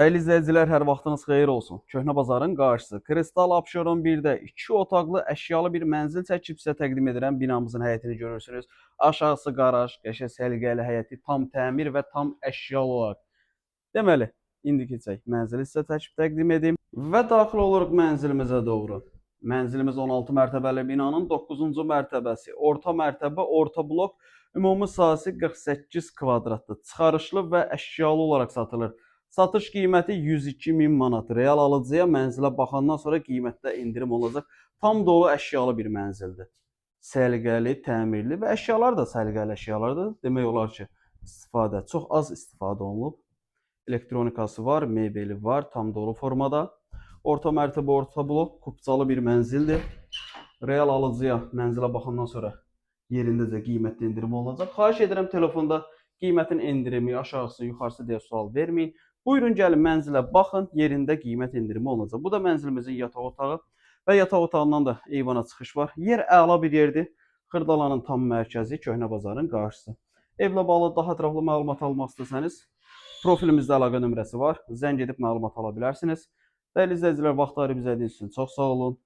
Dəyərli izləyicilər, hər vaxtınız xeyir olsun. Köhnə bazarın qarşısı Kristal Abşeron 1-də 2 otaqlı əşyalı bir mənzil çəkib sizə təqdim edirəm. Binamızın həyətini görürsünüz. Aşağısı qaraj, qəşəng səliqəli həyəti, tam təmir və tam əşyalı olaraq. Deməli, indi keçək mənzili sizə çəkib təqdim edim və daxil oluruq mənzilimizə doğru. Mənzilimiz 16 mərtəbəli binanın 9-cu mərtəbəsi. Orta mərtəbə, orta blok, ümumi sahəsi 48 kvadratdır. Çıxarışlı və əşyalı olaraq satılır. Satış qiyməti 102.000 manat. Real alıcıya mənzilə baxandan sonra qiymətdə indirim olacaq. Tam dolu əşyalı bir mənzildir. Səliqəli, təmirli və əşyalar da səliqəli əşyalardır. Demək olar ki, çox az istifadə olunub. Elektronikası var, mebeli var, tam dolu formada. Orta mərtəbə, orta blok, kupçalı bir mənzildir. Real alıcıya mənzilə baxandan sonra yerindəcə qiymətli indirim olacaq. Xahiş edirəm telefonda qiymətin endirimi, aşağısı, yuxarısı deyə sual verməyin. Buyurun gəlin mənzilə baxın, yerində qiymət indirimi olacaq. Bu da mənzilimizin yataq otağı və yataq otağından da eyvana çıxış var. Yer əla bir yerdir. Xırdalanın tam mərkəzi, Köhnə bazarın qarşısı. Evlə bağlı daha ətraflı məlumat almaq istəsəniz, profilimizdə əlaqə nömrəsi var. Zəng edib məlumat ala bilərsiniz. Dəyərli izləyicilər, vaxt ayırıb izlədiyiniz üçün çox sağ olun.